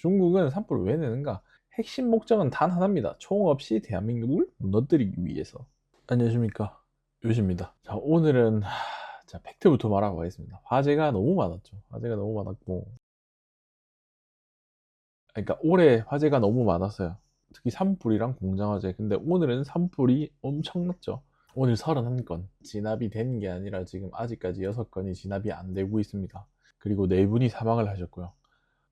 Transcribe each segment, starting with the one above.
중국은 산불을 왜 내는가? 핵심 목적은 단 하나입니다. 총 없이 대한민국을 무너뜨리기 위해서. 안녕하십니까, 요시입니다. 자, 오늘은 자, 팩트부터 말하고 가겠습니다. 화재가 너무 많았죠. 화재가 너무 많았고, 그러니까 올해 화재가 너무 많았어요. 특히 산불이랑 공장화재. 근데 오늘은 산불이 엄청났죠. 오늘 31건 진압이 된 게 아니라 지금 아직까지 6건이 진압이 안 되고 있습니다. 그리고 4분이 사망을 하셨고요.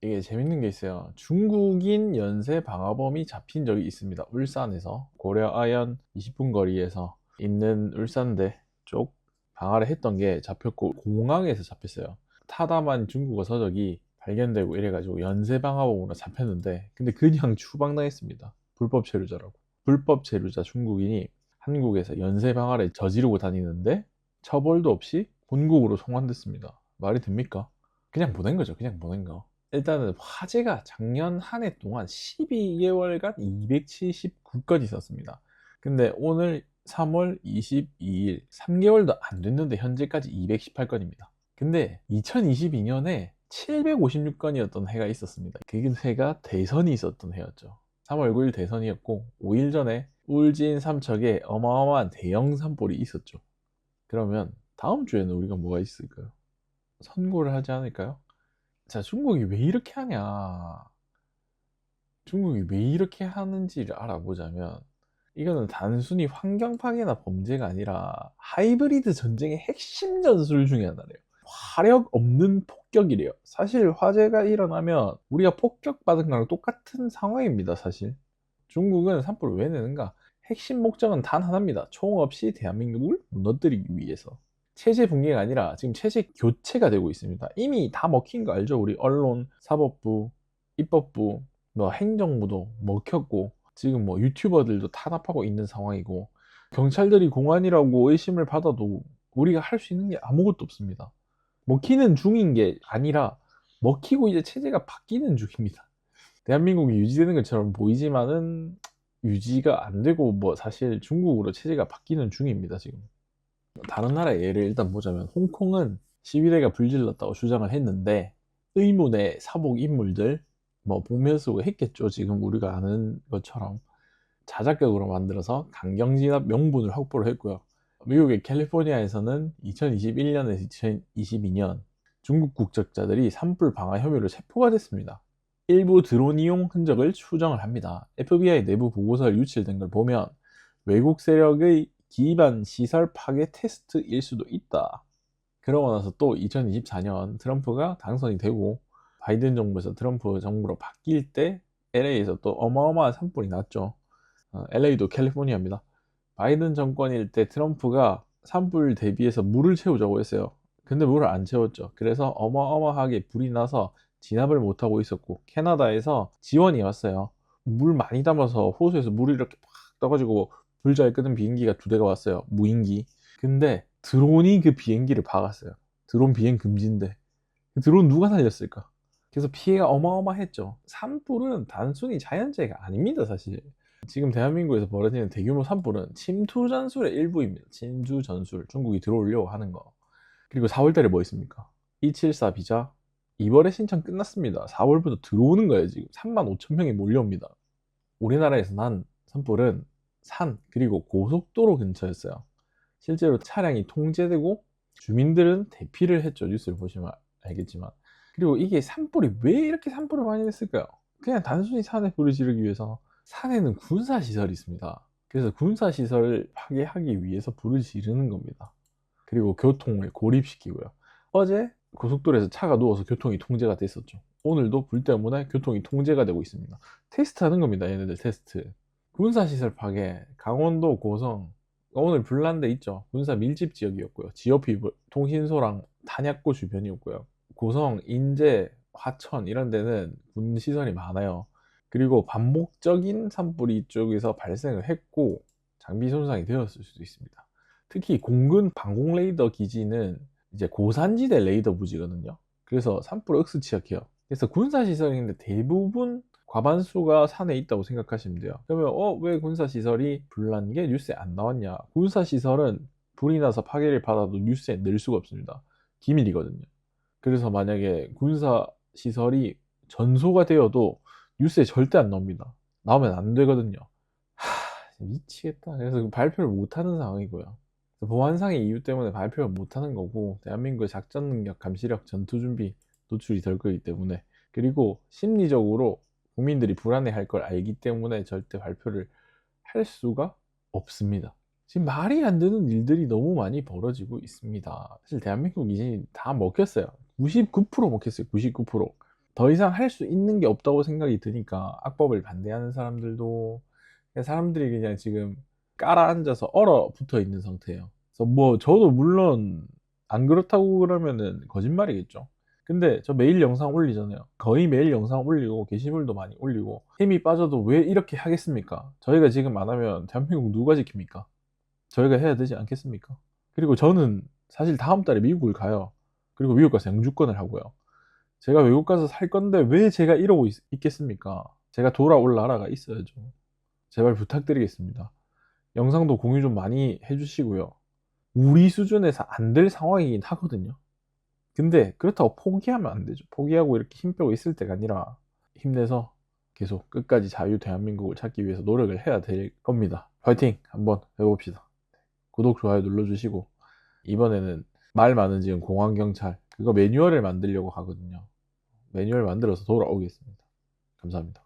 이게 재밌는 게 있어요. 중국인 연쇄 방화범이 잡힌 적이 있습니다. 울산에서 고려 아현 20분 거리에서 있는 울산대 쪽 방화를 했던 게 잡혔고, 공항에서 잡혔어요. 타다만 중국어 서적이 발견되고 이래가지고 연쇄 방화범으로 잡혔는데, 근데 그냥 추방당했습니다. 불법 체류자라고. 불법 체류자 중국인이 한국에서 연쇄 방화를 저지르고 다니는데 처벌도 없이 본국으로 송환됐습니다. 말이 됩니까? 그냥 보낸 거죠. 그냥 보낸 거. 일단은 화재가 작년 한 해 동안 12개월간 279건 있었습니다. 근데 오늘 3월 22일 3개월도 안 됐는데 현재까지 218건입니다. 근데 2022년에 756건이었던 해가 있었습니다. 그 해가 대선이 있었던 해였죠. 3월 9일 대선이었고 5일 전에 울진 삼척에 어마어마한 대형 산불이 있었죠. 그러면 다음 주에는 우리가 뭐가 있을까요? 선고를 하지 않을까요? 자, 중국이 왜 이렇게 하냐? 중국이 왜 이렇게 하는지를 알아보자면, 이거는 단순히 환경 파괴나 범죄가 아니라 하이브리드 전쟁의 핵심 전술 중에 하나래요. 화력 없는 폭격이래요. 사실 화재가 일어나면 우리가 폭격받은 거랑 똑같은 상황입니다, 사실. 중국은 산불을 왜 내는가? 핵심 목적은 단 하나입니다. 총 없이 대한민국을 무너뜨리기 위해서. 체제 붕괴가 아니라 지금 체제 교체가 되고 있습니다. 이미 다 먹힌 거 알죠? 우리 언론, 사법부, 입법부, 뭐 행정부도 먹혔고, 지금 뭐 유튜버들도 탄압하고 있는 상황이고, 경찰들이 공안이라고 의심을 받아도 우리가 할 수 있는 게 아무것도 없습니다. 먹히는 중인 게 아니라 먹히고 이제 체제가 바뀌는 중입니다. 대한민국이 유지되는 것처럼 보이지만은 유지가 안 되고, 뭐 사실 중국으로 체제가 바뀌는 중입니다, 지금. 다른 나라의 예를 일단 보자면, 홍콩은 시위대가 불질렀다고 주장을 했는데 의문의 사복 인물들, 뭐 복면 쓰고 했겠죠. 지금 우리가 아는 것처럼 자작극으로 만들어서 강경 진압 명분을 확보를 했고요. 미국의 캘리포니아에서는 2021년에서 2022년 중국 국적자들이 산불 방화 혐의로 체포가 됐습니다. 일부 드론 이용 흔적을 추정을 합니다. FBI 내부 보고서에 유출된 걸 보면 외국 세력의 기반 시설 파괴 테스트일 수도 있다. 그러고 나서 또 2024년 트럼프가 당선이 되고 바이든 정부에서 트럼프 정부로 바뀔 때 LA에서 또 어마어마한 산불이 났죠. LA도 캘리포니아입니다. 바이든 정권일 때 트럼프가 산불 대비해서 물을 채우자고 했어요. 근데 물을 안 채웠죠. 그래서 어마어마하게 불이 나서 진압을 못하고 있었고, 캐나다에서 지원이 왔어요. 물 많이 담아서 호수에서 물이 이렇게 팍 떠가지고 불 잘 끄는 비행기가 2대가 왔어요. 무인기. 근데 드론이 그 비행기를 박았어요. 드론 비행 금지인데 그 드론 누가 살렸을까? 그래서 피해가 어마어마했죠. 산불은 단순히 자연재해가 아닙니다, 사실. 지금 대한민국에서 벌어지는 대규모 산불은 침투 전술의 일부입니다. 침투 전술, 중국이 들어오려고 하는 거. 그리고 4월달에 뭐 있습니까? 274 비자 이번에 신청 끝났습니다. 4월부터 들어오는 거예요. 지금 3만 5천 명이 몰려옵니다. 우리나라에서 난 산불은 산 그리고 고속도로 근처였어요. 실제로 차량이 통제되고 주민들은 대피를 했죠. 뉴스를 보시면 알겠지만. 그리고 이게 산불이 왜 이렇게 산불을 많이 냈을까요? 그냥 단순히 산에 불을 지르기 위해서. 산에는 군사시설이 있습니다. 그래서 군사시설을 파괴하기 위해서 불을 지르는 겁니다. 그리고 교통을 고립시키고요. 어제 고속도로에서 차가 누워서 교통이 통제가 됐었죠. 오늘도 불 때문에 교통이 통제가 되고 있습니다. 테스트 하는 겁니다. 얘네들 테스트. 군사시설 파괴, 강원도 고성, 오늘 불난 데 있죠. 군사 밀집 지역이었고요. 지오피 통신소랑 탄약고 주변이었고요. 고성, 인제, 화천 이런 데는 군 시설이 많아요. 그리고 반복적인 산불이 이쪽에서 발생을 했고 장비 손상이 되었을 수도 있습니다. 특히 공군 방공 레이더 기지는 이제 고산지대 레이더 부지거든요. 그래서 산불을 억수 취약해요. 그래서 군사시설인데 대부분 과반수가 산에 있다고 생각하시면 돼요. 그러면 왜 군사시설이 불난 게 뉴스에 안 나왔냐? 군사시설은 불이 나서 파괴를 받아도 뉴스에 낼 수가 없습니다. 기밀이거든요. 그래서 만약에 군사시설이 전소가 되어도 뉴스에 절대 안 나옵니다. 나오면 안 되거든요. 미치겠다. 그래서 발표를 못하는 상황이고요. 보안상의 이유 때문에 발표를 못하는 거고, 대한민국의 작전 능력, 감시력, 전투 준비 노출이 될 거기 때문에, 그리고 심리적으로 국민들이 불안해할 걸 알기 때문에 절대 발표를 할 수가 없습니다. 지금 말이 안 되는 일들이 너무 많이 벌어지고 있습니다. 사실 대한민국 이제 다 먹혔어요. 99% 먹혔어요. 99%. 더 이상 할 수 있는 게 없다고 생각이 드니까 악법을 반대하는 사람들도, 그냥 사람들이 그냥 지금 깔아앉아서 얼어붙어 있는 상태예요. 그래서 뭐 저도 물론 안 그렇다고 그러면은 거짓말이겠죠. 근데 저 매일 영상 올리잖아요. 거의 매일 영상 올리고 게시물도 많이 올리고 힘이 빠져도 왜 이렇게 하겠습니까? 저희가 지금 안 하면 대한민국 누가 지킵니까? 저희가 해야 되지 않겠습니까? 그리고 저는 사실 다음 달에 미국을 가요. 그리고 미국 가서 영주권을 하고요. 제가 외국 가서 살 건데 왜 제가 이러고 있겠습니까? 제가 돌아올 나라가 있어야죠. 제발 부탁드리겠습니다. 영상도 공유 좀 많이 해주시고요. 우리 수준에서 안 될 상황이긴 하거든요. 근데 그렇다고 포기하면 안 되죠. 포기하고 이렇게 힘 빼고 있을 때가 아니라 힘내서 계속 끝까지 자유 대한민국을 찾기 위해서 노력을 해야 될 겁니다. 파이팅 한번 해봅시다. 구독, 좋아요 눌러주시고, 이번에는 말 많은 지금 공안경찰 그거 매뉴얼을 만들려고 하거든요. 매뉴얼 만들어서 돌아오겠습니다. 감사합니다.